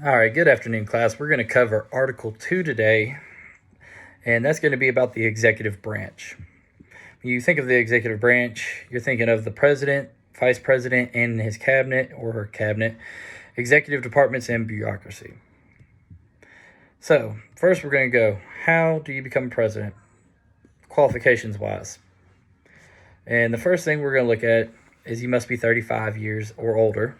All right, good afternoon, class. We're going to cover Article 2 today, and that's going to be about the executive branch. When you think of the executive branch, you're thinking of the president, vice president, and his cabinet or her cabinet, executive departments, and bureaucracy. So, first we're going to go, how do you become president, qualifications-wise? And the first thing we're going to look at is you must be 35 years or older.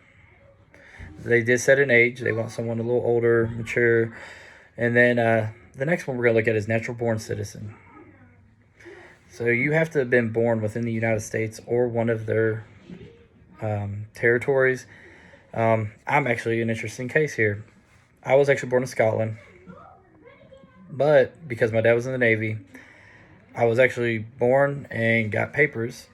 They did set an age. They want someone a little older, mature. And then the next one we're going to look at is natural born citizen. So you have to have been born within the United States or one of their territories. I'm actually an interesting case here. I was actually born in Scotland, but because my dad was in the Navy, I was actually born and got papers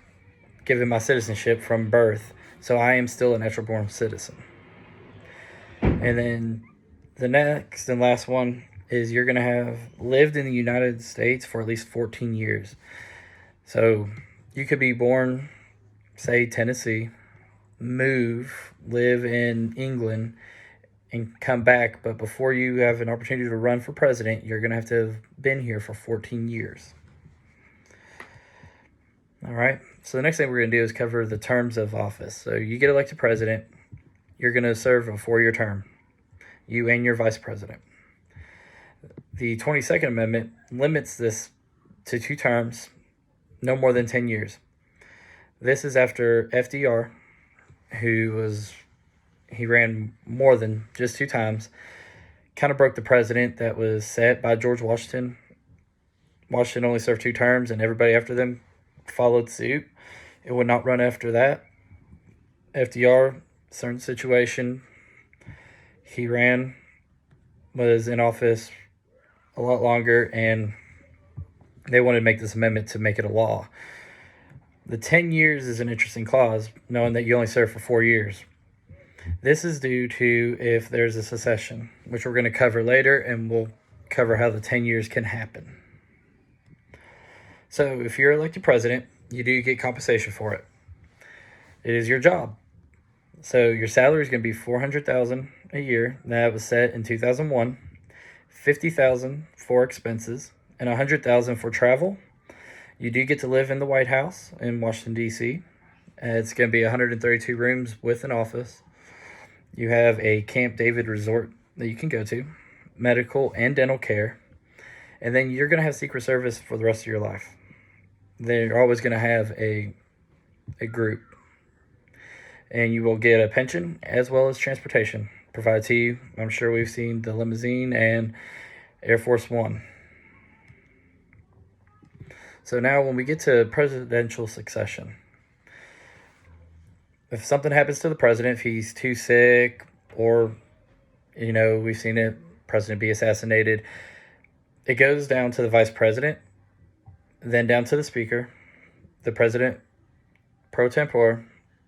given my citizenship from birth. So I am still a natural born citizen. And then the next and last one is you're going to have lived in the United States for at least 14 years. So you could be born, say, Tennessee, move, live in England, and come back. But before you have an opportunity to run for president, you're going to have been here for 14 years. All right. So the next thing we're going to do is cover the terms of office. So you get elected president. You're going to serve a 4-year term, you and your vice president. The 22nd Amendment limits this to 2 terms, no more than 10 years. This is after FDR, he ran more than just 2 times, kind of broke the precedent that was set by George Washington. Washington only served 2 terms, and everybody after them followed suit. It would not run after that. FDR, certain situation, he was in office a lot longer, and they wanted to make this amendment to make it a law. The 10 years is an interesting clause, knowing that you only serve for 4 years. This is due to if there's a secession, which we're going to cover later, and we'll cover how the 10 years can happen. So if you're elected president, you do get compensation for it. It is your job. So your salary is going to be $400,000 a year. That was set in 2001. $50,000 for expenses and $100,000 for travel. You do get to live in the White House in Washington, D.C. It's going to be 132 rooms with an office. You have a Camp David resort that you can go to, medical and dental care. And then you're going to have Secret Service for the rest of your life. They're always going to have a group. And you will get a pension as well as transportation provided to you. I'm sure we've seen the limousine and Air Force One. So now when we get to presidential succession, if something happens to the president, if he's too sick or, we've seen it, president be assassinated, it goes down to the vice president, then down to the speaker, the president pro tempore,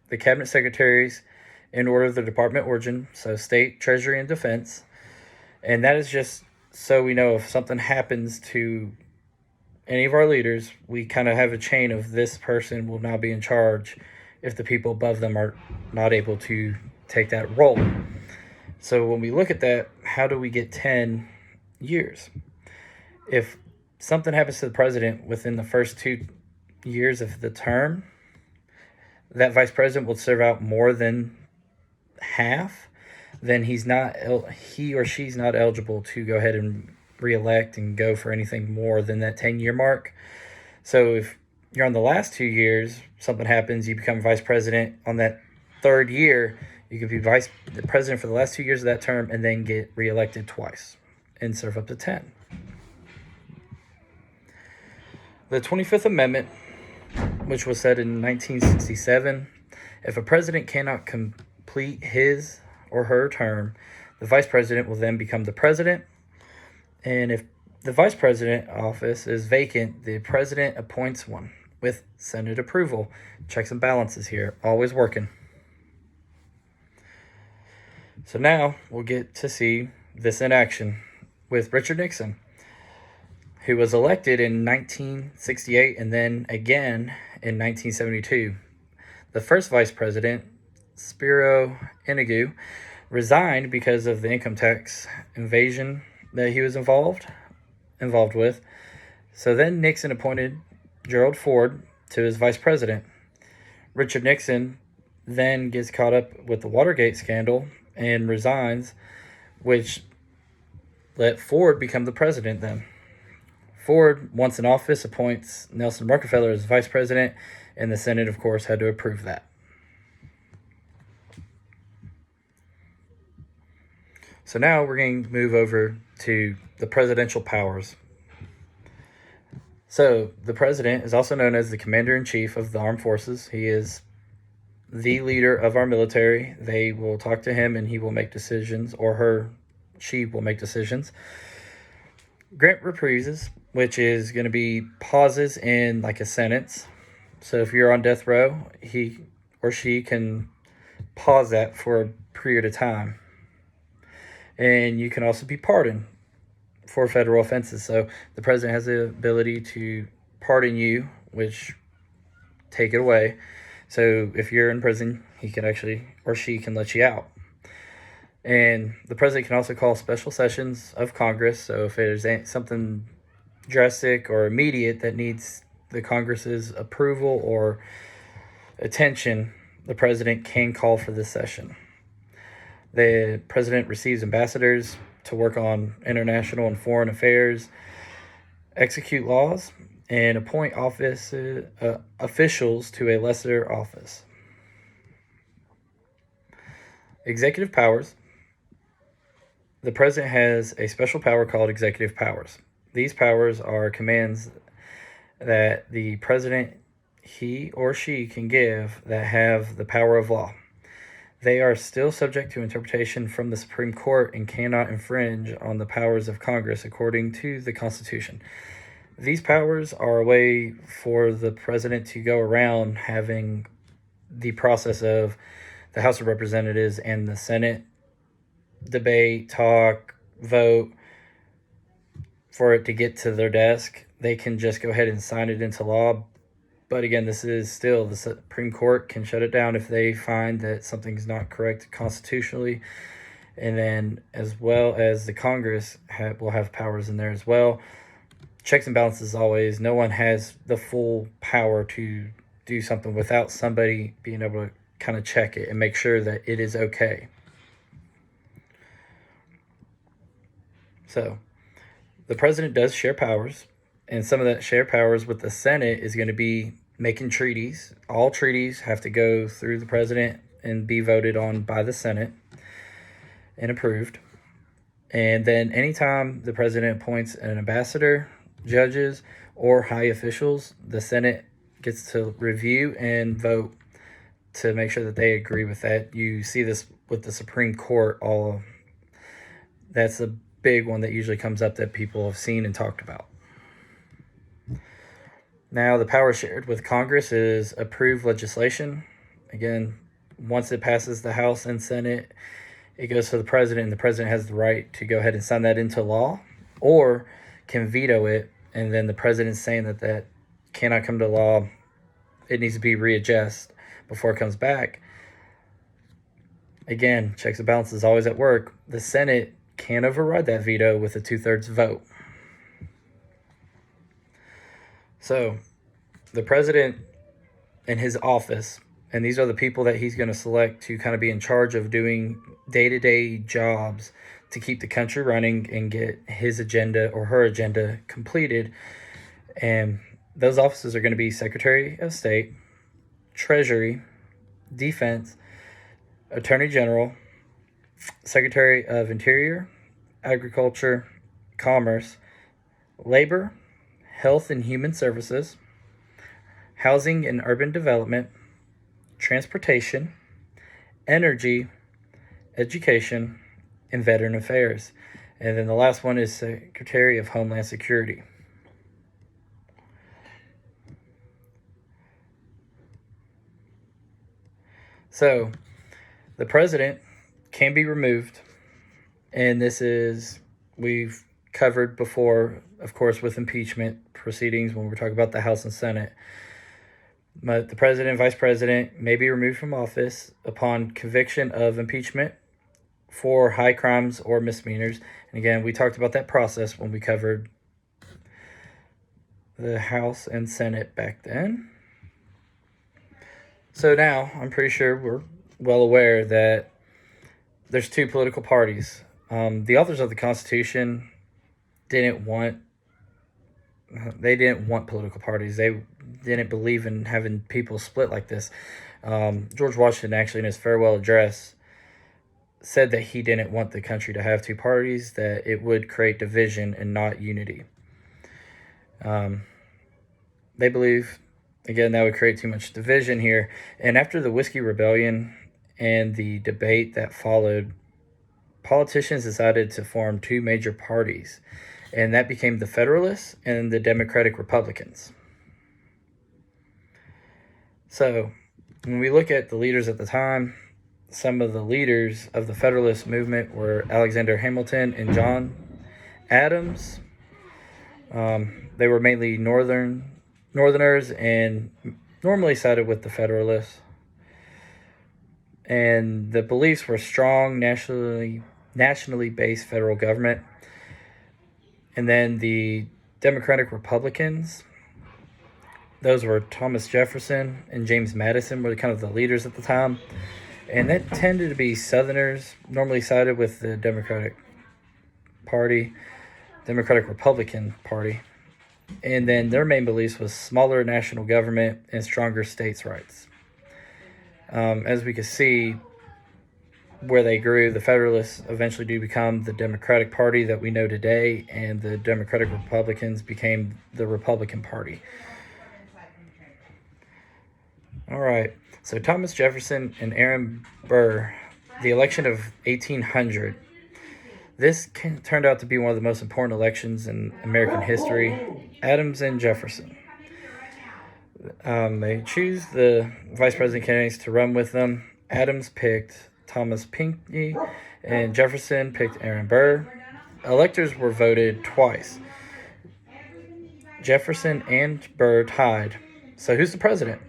the cabinet secretaries in order of the department origin, so state, treasury, and defense. And that is just so we know if something happens to any of our leaders, we kind of have a chain of this person will now be in charge if the people above them are not able to take that role. So when we look at that, how do we get 10 years? If something happens to the president within the first 2 years of the term, that vice president will serve out more than half, then he or she's not eligible to go ahead and reelect and go for anything more than that 10-year mark. So if you're on the last 2 years, something happens, you become vice president on that 3rd year, you could be vice president for the last 2 years of that term and then get reelected twice and serve up to 10. The 25th Amendment, which was said in 1967, if a president cannot complete his or her term, the vice president will then become the president. And if the vice president office is vacant, the president appoints one with Senate approval. Checks and balances here, always working. So now we'll get to see this in action with Richard Nixon, who was elected in 1968 and then again in 1972. The first vice president, Spiro Agnew, resigned because of the income tax invasion that he was involved with. So then Nixon appointed Gerald Ford to as vice president. Richard Nixon then gets caught up with the Watergate scandal and resigns, which let Ford become the president then. Ford, once in office, appoints Nelson Rockefeller as vice president, and the Senate, of course, had to approve that. So now we're going to move over to the presidential powers. So the president is also known as the commander-in-chief of the armed forces. He is the leader of our military. They will talk to him and he will make decisions, or she will make decisions. Grant reprises, which is going to be pauses in like a sentence. So if you're on death row, he or she can pause that for a period of time. And you can also be pardoned for federal offenses. So the president has the ability to pardon you, which take it away. So if you're in prison, he can actually, or she can let you out. And the president can also call special sessions of Congress. So if there's something drastic or immediate that needs the Congress's approval or attention, the president can call for this session. The president receives ambassadors to work on international and foreign affairs, execute laws, and appoint officials to a lesser office. Executive powers. The president has a special power called executive powers. These powers are commands that the president, he or she, can give that have the power of law. They are still subject to interpretation from the Supreme Court and cannot infringe on the powers of Congress according to the Constitution. These powers are a way for the president to go around having the process of the House of Representatives and the Senate debate, talk, vote, for it to get to their desk. They can just go ahead and sign it into law. But again, this is still, the Supreme Court can shut it down if they find that something's not correct constitutionally. And then as well as the Congress will have powers in there as well. Checks and balances always. No one has the full power to do something without somebody being able to kind of check it and make sure that it is okay. So the president does share powers, and some of that shared powers with the Senate is going to be making treaties. All treaties have to go through the president and be voted on by the Senate and approved. And then anytime the president appoints an ambassador, judges, or high officials, the Senate gets to review and vote to make sure that they agree with that. You see this with the Supreme Court. That's a big one that usually comes up that people have seen and talked about. Now, the power shared with Congress is approve legislation. Again, once it passes the House and Senate, it goes to the president, and the president has the right to go ahead and sign that into law, or can veto it, and then the president's saying that cannot come to law. It needs to be readjusted before it comes back. Again, checks and balances always at work. The Senate can override that veto with a 2/3 vote. So, the president in his office, and these are the people that he's going to select to kind of be in charge of doing day-to-day jobs to keep the country running and get his agenda or her agenda completed. And those offices are going to be Secretary of State, Treasury, Defense, Attorney General, Secretary of Interior, Agriculture, Commerce, Labor, Health and Human Services, Housing and Urban Development, Transportation, Energy, Education, and Veteran Affairs. And then the last one is Secretary of Homeland Security. So, the president can be removed, and we've covered before, of course, with impeachment proceedings when we're talking about the House and Senate. But the president and vice president may be removed from office upon conviction of impeachment for high crimes or misdemeanors. And again, we talked about that process when we covered the House and Senate back then. So now I'm pretty sure we're well aware that there's two political parties. The authors of the Constitution didn't want political parties. They didn't believe in having people split like this. George Washington actually in his farewell address said that he didn't want the country to have two parties, that it would create division and not unity. They believe, again, that would create too much division here. And after the Whiskey Rebellion and the debate that followed, politicians decided to form two major parties, and that became the Federalists and the Democratic Republicans. So when we look at the leaders at the time, some of the leaders of the Federalist movement were Alexander Hamilton and John Adams. They were mainly Northerners and normally sided with the Federalists. And the beliefs were strong, nationally based federal government. And then the Democratic Republicans, those were Thomas Jefferson and James Madison were kind of the leaders at the time. And that tended to be Southerners, normally sided with the Democratic Republican Party. And then their main beliefs was smaller national government and stronger states' rights. As we can see, where they grew, the Federalists eventually do become the Democratic Party that we know today, and the Democratic Republicans became the Republican Party. All right, so Thomas Jefferson and Aaron Burr, the election of 1800. This turned out to be one of the most important elections in American history. Adams and Jefferson. They choose the vice president candidates to run with them. Adams picked Thomas Pinckney, and Jefferson picked Aaron Burr. Electors were voted twice. Jefferson and Burr tied. So who's the president?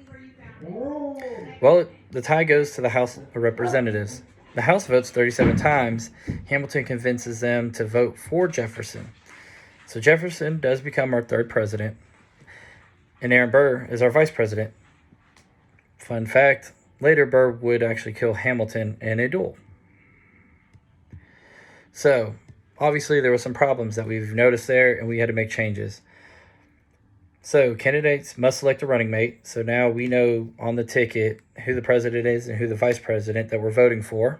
Well, the tie goes to the House of Representatives. The House votes 37 times. Hamilton convinces them to vote for Jefferson. So Jefferson does become our third president, and Aaron Burr is our vice president. Fun fact, later Burr would actually kill Hamilton in a duel. So, obviously there were some problems that we've noticed there, and we had to make changes. So, candidates must select a running mate. So now we know on the ticket who the president is and who the vice president that we're voting for.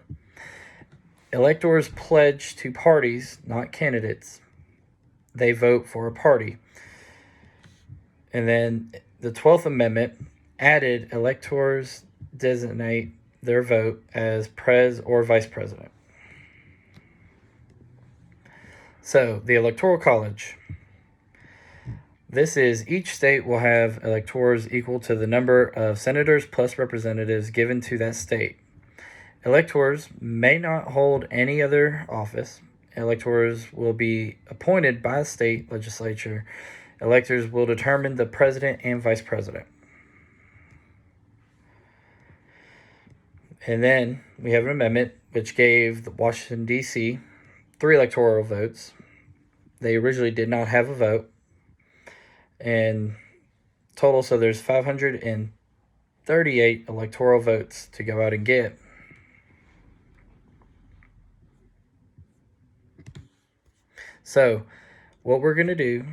Electors pledge to parties, not candidates. They vote for a party. And then the 12th Amendment added electors designate their vote as pres or vice president. So, the Electoral College. This is each state will have electors equal to the number of senators plus representatives given to that state. Electors may not hold any other office. Electors will be appointed by the state legislature. Electors will determine the president and vice president. And then we have an amendment which gave the Washington, D.C. 3 electoral votes. They originally did not have a vote. And total, so there's 538 electoral votes to go out and get. So what we're going to do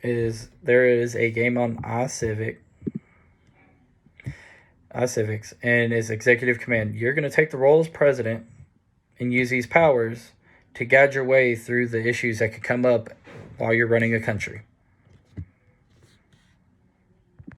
is there is a game on iCivics, and it's executive command. You're going to take the role as president and use these powers to guide your way through the issues that could come up while you're running a country.